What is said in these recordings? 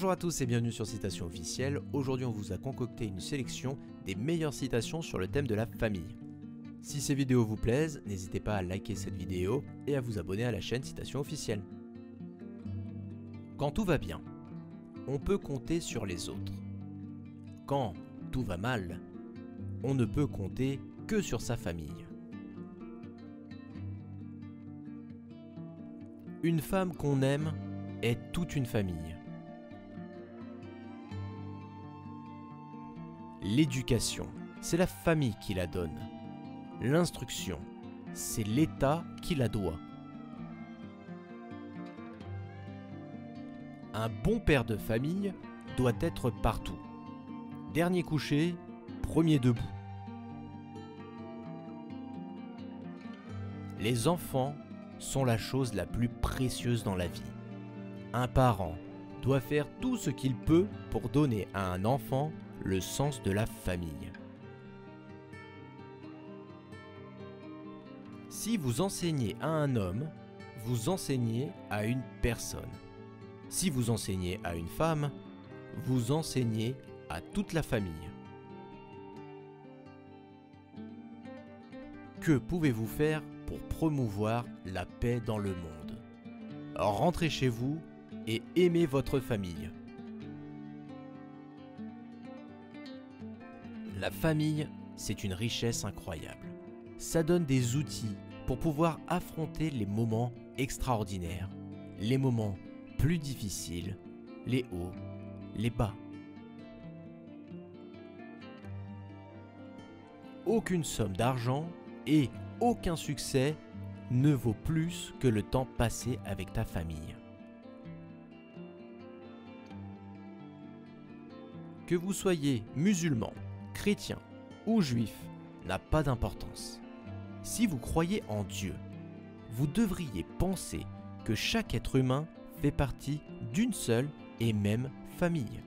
Bonjour à tous et bienvenue sur Citation Officielle. Aujourd'hui on vous a concocté une sélection des meilleures citations sur le thème de la famille. Si ces vidéos vous plaisent, n'hésitez pas à liker cette vidéo et à vous abonner à la chaîne Citation Officielle. Quand tout va bien, on peut compter sur les autres. Quand tout va mal, on ne peut compter que sur sa famille. Une femme qu'on aime est toute une famille. L'éducation, c'est la famille qui la donne. L'instruction, c'est l'État qui la doit. Un bon père de famille doit être partout. Dernier couché, premier debout. Les enfants sont la chose la plus précieuse dans la vie. Un parent doit faire tout ce qu'il peut pour donner à un enfant le sens de la famille. Si vous enseignez à un homme, vous enseignez à une personne. Si vous enseignez à une femme, vous enseignez à toute la famille. Que pouvez-vous faire pour promouvoir la paix dans le monde? Rentrez chez vous et aimez votre famille. La famille, c'est une richesse incroyable. Ça donne des outils pour pouvoir affronter les moments extraordinaires, les moments plus difficiles, les hauts, les bas. Aucune somme d'argent et aucun succès ne vaut plus que le temps passé avec ta famille. Que vous soyez musulman, chrétien ou juif n'a pas d'importance. Si vous croyez en Dieu, vous devriez penser que chaque être humain fait partie d'une seule et même famille.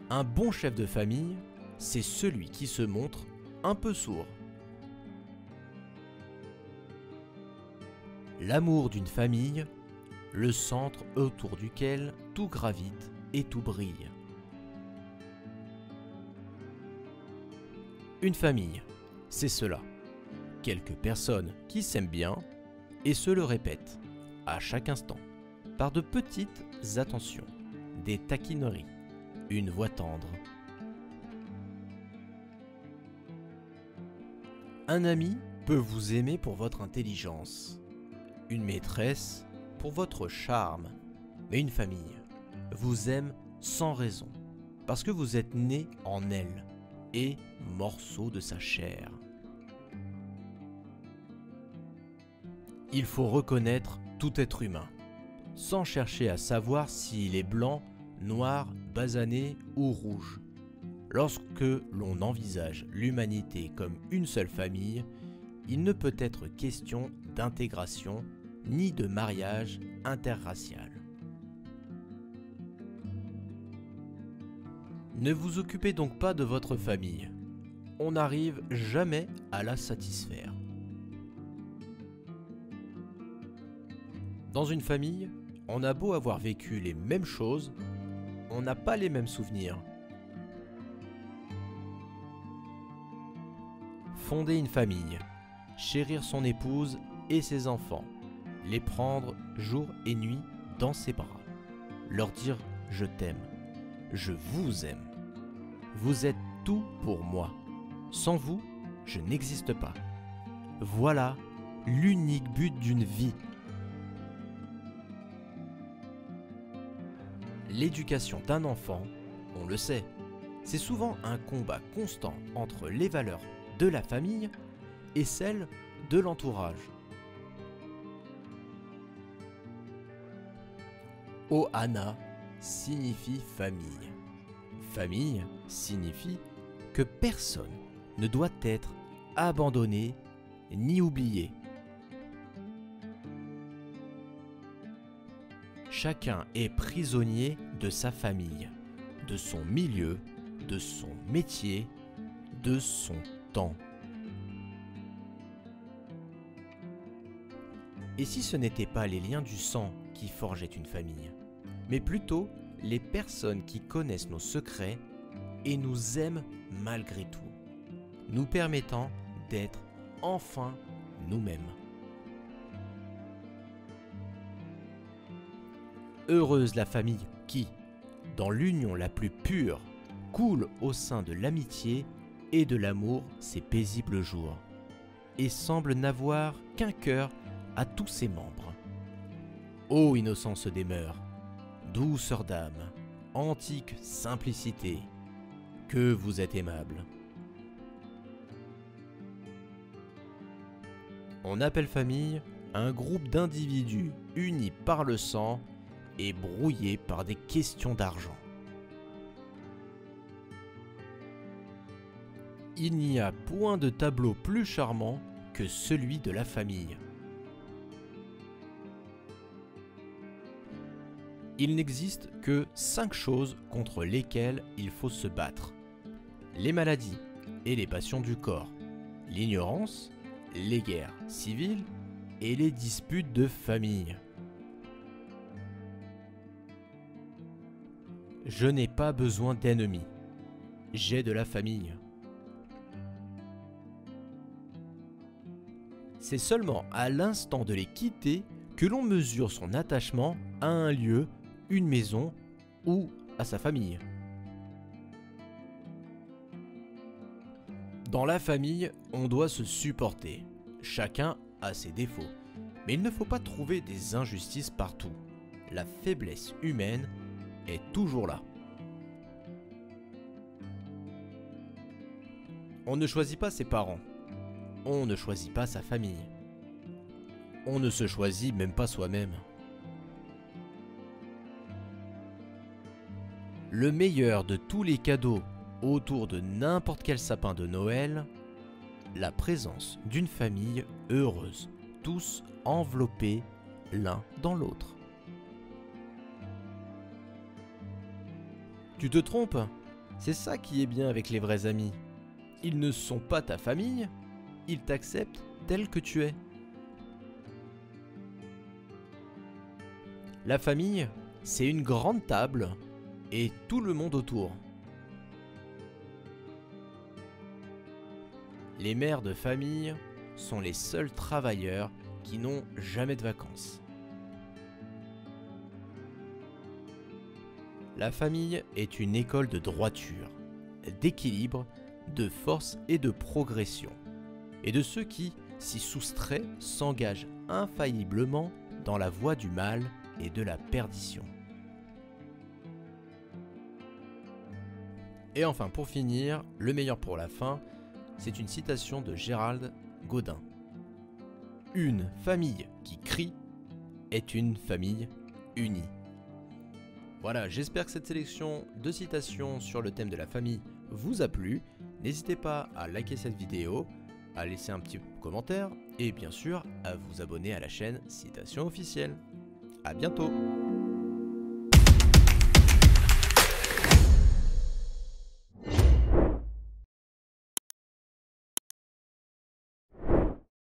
Un bon chef de famille, c'est celui qui se montre un peu sourd. L'amour d'une famille, le centre autour duquel tout gravite et tout brille. Une famille, c'est cela. Quelques personnes qui s'aiment bien et se le répètent à chaque instant, par de petites attentions, des taquineries, une voix tendre. Un ami peut vous aimer pour votre intelligence, une maîtresse pour votre charme, mais une famille vous aime sans raison, parce que vous êtes né en elle et morceau de sa chair. Il faut reconnaître tout être humain, sans chercher à savoir s'il est blanc, noir, basané ou rouge. Lorsque l'on envisage l'humanité comme une seule famille, il ne peut être question d'intégration ni de mariage interracial. Ne vous occupez donc pas de votre famille. On n'arrive jamais à la satisfaire. Dans une famille, on a beau avoir vécu les mêmes choses, on n'a pas les mêmes souvenirs. Fonder une famille, chérir son épouse et ses enfants, les prendre jour et nuit dans ses bras, leur dire « je t'aime », « je vous aime ». Vous êtes tout pour moi. Sans vous, je n'existe pas. Voilà l'unique but d'une vie. L'éducation d'un enfant, on le sait, c'est souvent un combat constant entre les valeurs de la famille et celles de l'entourage. Ohana signifie famille. Famille signifie que personne ne doit être abandonné ni oublié. Chacun est prisonnier de sa famille, de son milieu, de son métier, de son temps. Et si ce n'étaient pas les liens du sang qui forgeaient une famille, mais plutôt les personnes qui connaissent nos secrets et nous aiment malgré tout, nous permettant d'être enfin nous-mêmes. Heureuse la famille qui, dans l'union la plus pure, coule au sein de l'amitié et de l'amour ces paisibles jours, et semble n'avoir qu'un cœur à tous ses membres. Ô innocence des mœurs, douceur d'âme, antique simplicité, que vous êtes aimable. On appelle famille un groupe d'individus unis par le sang et brouillés par des questions d'argent. Il n'y a point de tableau plus charmant que celui de la famille. Il n'existe que 5 choses contre lesquelles il faut se battre. Les maladies et les passions du corps, l'ignorance, les guerres civiles et les disputes de famille. Je n'ai pas besoin d'ennemis, j'ai de la famille. C'est seulement à l'instant de les quitter que l'on mesure son attachement à un lieu, une maison ou à sa famille. Dans la famille, on doit se supporter. Chacun a ses défauts. Mais il ne faut pas trouver des injustices partout. La faiblesse humaine est toujours là. On ne choisit pas ses parents. On ne choisit pas sa famille. On ne se choisit même pas soi-même. Le meilleur de tous les cadeaux autour de n'importe quel sapin de Noël, la présence d'une famille heureuse, tous enveloppés l'un dans l'autre. Tu te trompes, c'est ça qui est bien avec les vrais amis. Ils ne sont pas ta famille, ils t'acceptent tel que tu es. La famille, c'est une grande table et tout le monde autour. Les mères de famille sont les seuls travailleurs qui n'ont jamais de vacances. La famille est une école de droiture, d'équilibre, de force et de progression, et de ceux qui, s'y soustraient, s'engagent infailliblement dans la voie du mal et de la perdition. Et enfin, pour finir, le meilleur pour la fin, c'est une citation de Gérald Godin. Une famille qui crie est une famille unie. Voilà, j'espère que cette sélection de citations sur le thème de la famille vous a plu. N'hésitez pas à liker cette vidéo, à laisser un petit commentaire et bien sûr à vous abonner à la chaîne Citation Officielle. À bientôt!